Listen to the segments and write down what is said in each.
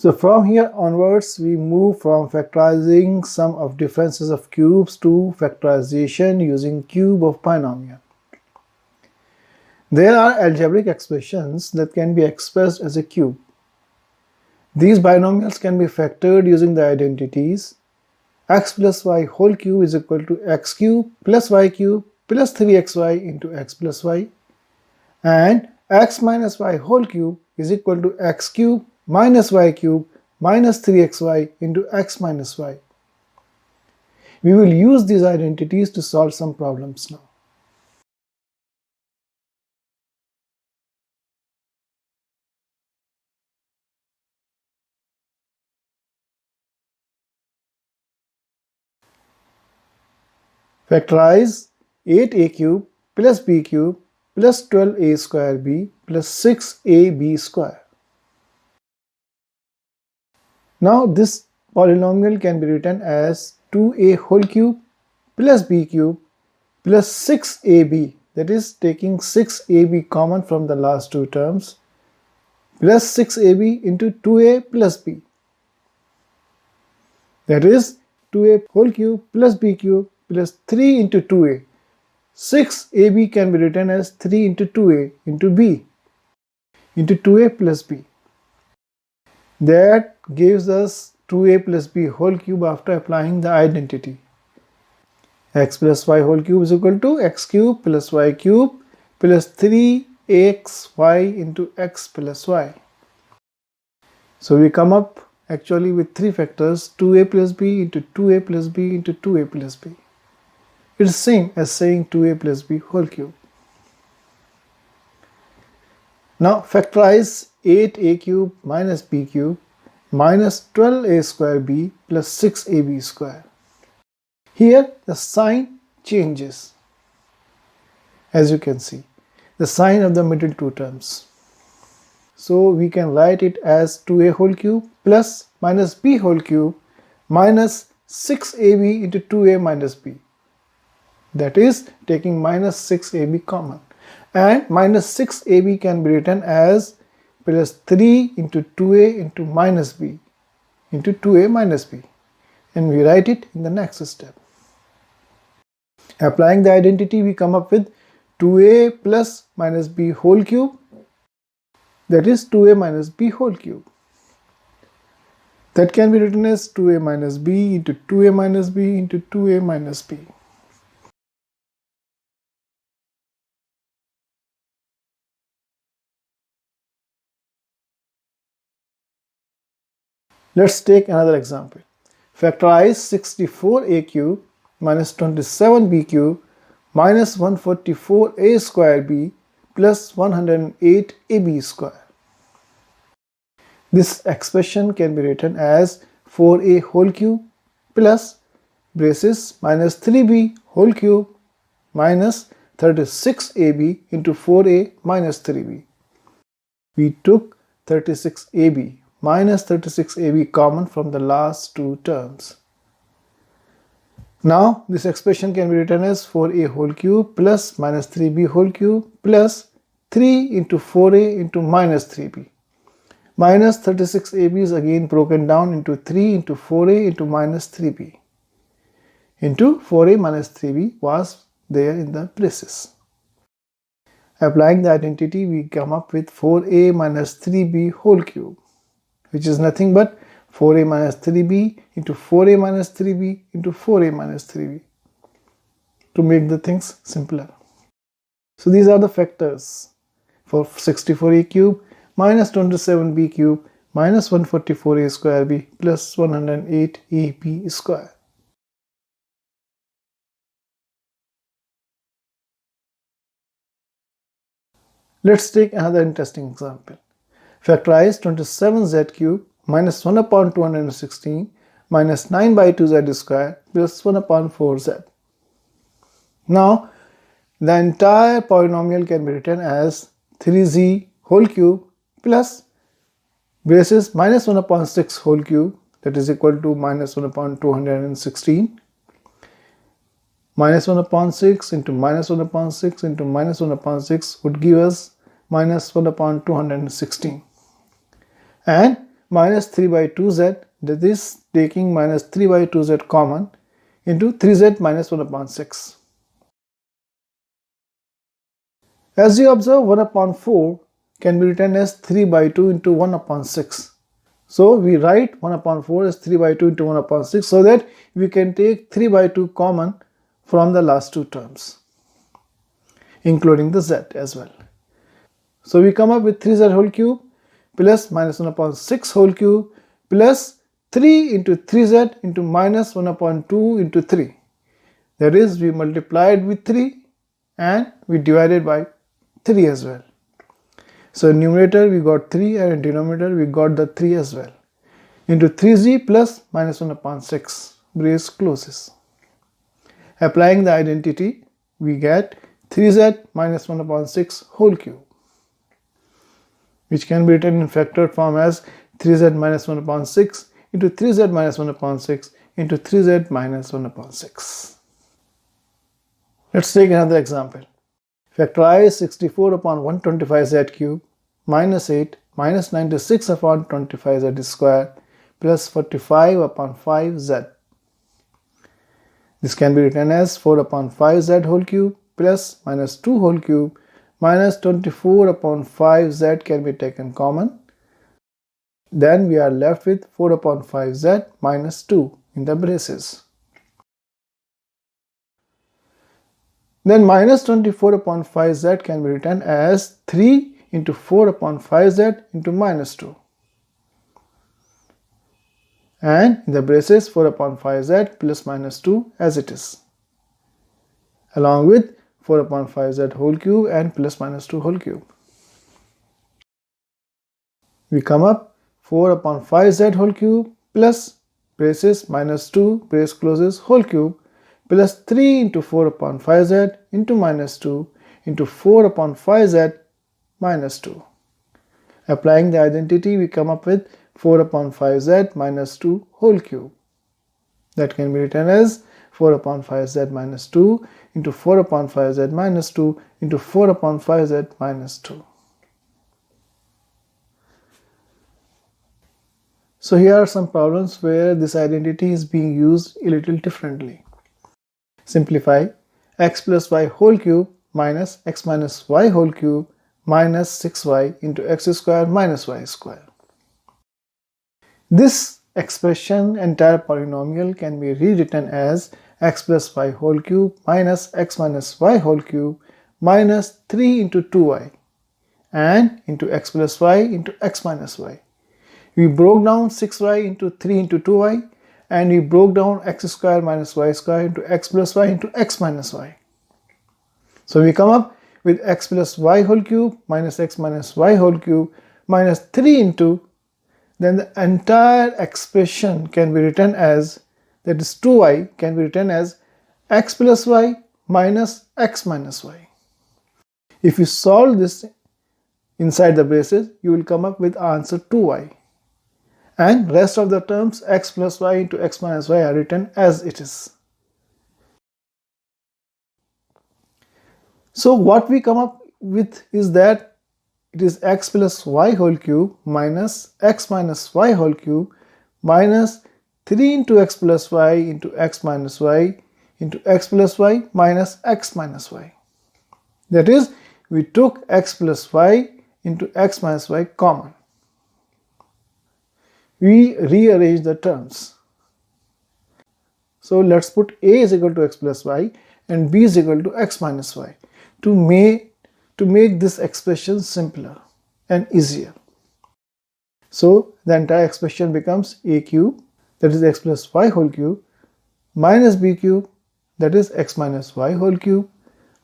So from here onwards, we move from factorizing sum of differences of cubes to factorization using cube of binomial. There are algebraic expressions that can be expressed as a cube. These binomials can be factored using the identities x plus y whole cube is equal to x cube plus y cube plus 3xy into x plus y, and x minus y whole cube is equal to x cube minus y cube minus 3xy into x minus y. We will use these identities to solve some problems now. Factorize 8a cube plus b cube plus 12a square b plus 6ab square. Now this polynomial can be written as 2a whole cube plus b cube plus 6ab, that is taking 6ab common from the last two terms, plus 6ab into 2a plus b, that is 2a whole cube plus b cube plus 3 into 2a. 6ab can be written as 3 into 2a into b into 2a plus b. That gives us 2a plus b whole cube after applying the identity. X plus y whole cube is equal to x cube plus y cube plus 3xy into x plus y. So we come up actually with three factors, 2a plus b into 2a plus b into 2a plus b. It's same as saying 2a plus b whole cube. Now factorize 8a cube minus b cube minus 12a square b plus 6ab square. Here the sign changes. As you can see, the sign of the middle two terms. So we can write it as 2a whole cube plus minus b whole cube minus 6ab into 2a minus b. That is taking minus 6ab common. And minus 6ab can be written as plus 3 into 2a into minus b into 2a minus b. And we write it in the next step. Applying the identity, we come up with 2a plus minus b whole cube, that is 2a minus b whole cube. That can be written as 2a minus b into 2a minus b into 2a minus b. Let's take another example. Factorize 64a cube minus 27b cube minus 144a square b plus 108ab square. This expression can be written as 4a whole cube plus braces minus 3b whole cube minus 36ab into 4a minus 3b. We took 36ab minus 36ab common from the last two terms. Now this expression can be written as 4a whole cube plus minus 3b whole cube plus 3 into 4a into minus 3b. Minus 36ab is again broken down into 3 into 4a into minus 3b. Into 4a minus 3b was there in the braces. Applying the identity, we come up with 4a minus 3b whole cube, which is nothing but 4a minus 3b into 4a minus 3b into 4a minus 3b, to make the things simpler. So these are the factors for 64a cube minus 27b cube minus 144a square b plus 108ab square. Let's take another interesting example. Factorize 27z cube minus 1 upon 216 minus 9 by 2z square plus 1 upon 4z. Now, the entire polynomial can be written as 3z whole cube plus braces minus 1 upon 6 whole cube, that is equal to minus 1 upon 216, minus 1 upon 6 into minus 1 upon 6 into minus 1 upon 6 would give us minus 1 upon 216. And minus 3 by 2z, that is taking minus 3 by 2z common, into 3z minus 1 upon 6. As you observe, 1 upon 4 can be written as 3 by 2 into 1 upon 6. So we write 1 upon 4 as 3 by 2 into 1 upon 6 so that we can take 3 by 2 common from the last two terms, including the z as well. So we come up with 3z whole cube plus minus 1 upon 6 whole cube plus 3 into 3z into minus 1 upon 2 into 3. That is, we multiplied with 3 and we divided by 3 as well. So in numerator we got 3 and in denominator we got the 3 as well. Into 3z plus minus 1 upon 6, brace closes. Applying the identity, we get 3z minus 1 upon 6 whole cube, which can be written in factored form as 3z minus 1 upon 6 into 3z minus 1 upon 6 into 3z minus 1 upon 6. Let's take another example. Factorize 64 upon 125z cube minus 8 minus 96 upon 25z square plus 45 upon 5z. This can be written as 4 upon 5z whole cube plus minus 2 whole cube minus 24 upon 5z can be taken common. Then we are left with 4 upon 5z minus 2 in the braces. Then minus 24 upon 5z can be written as 3 into 4 upon 5z into minus 2. And in the braces 4 upon 5z plus minus 2 as it is, along with 4 upon 5z whole cube and plus minus 2 whole cube. We come up 4 upon 5z whole cube plus braces minus 2 brace closes whole cube plus 3 into 4 upon 5z into minus 2 into 4 upon 5z minus 2. Applying the identity, we come up with 4 upon 5z minus 2 whole cube. That can be written as 4 upon 5z minus 2 into 4 upon 5z minus 2 into 4 upon 5z minus 2. So here are some problems where this identity is being used a little differently. Simplify x plus y whole cube minus x minus y whole cube minus 6y into x square minus y square. This expression, entire polynomial, can be rewritten as x plus y whole cube minus x minus y whole cube minus 3 into 2y and into x plus y into x minus y. We broke down 6y into 3 into 2y and we broke down x square minus y square into x plus y into x minus y. So we come up with x plus y whole cube minus x minus y whole cube minus 3 into, then the entire expression can be written as, that is 2y can be written as x plus y minus x minus y. If you solve this inside the braces, you will come up with answer 2y. And rest of the terms x plus y into x minus y are written as it is. So what we come up with is that it is x plus y whole cube minus x minus y whole cube minus 3 into x plus y into x minus y into x plus y minus x minus y. That is, we took x plus y into x minus y common. We rearrange the terms. So let's put a is equal to x plus y and b is equal to x minus y to make this expression simpler and easier. So the entire expression becomes a cube, that is x plus y whole cube, minus b cube, that is x minus y whole cube,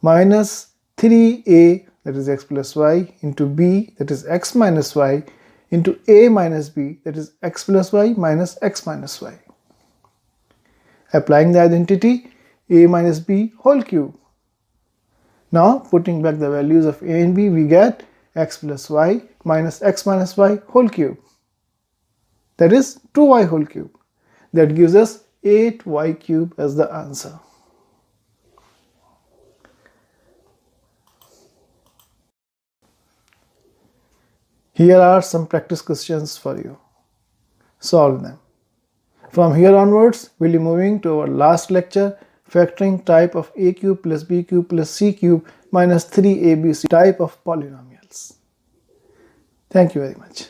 minus 3a, that is x plus y, into b, that is x minus y, into a minus b, that is x plus y minus x minus y. Applying the identity, a minus b whole cube. Now putting back the values of a and b, we get x plus y minus x minus y whole cube, that is 2y whole cube. That gives us 8y cube as the answer. Here are some practice questions for you. solve them. From here onwards, we'll be moving to our last lecture, factoring type of a cube plus b cube plus c cube minus 3abc type of polynomials. Thank you very much.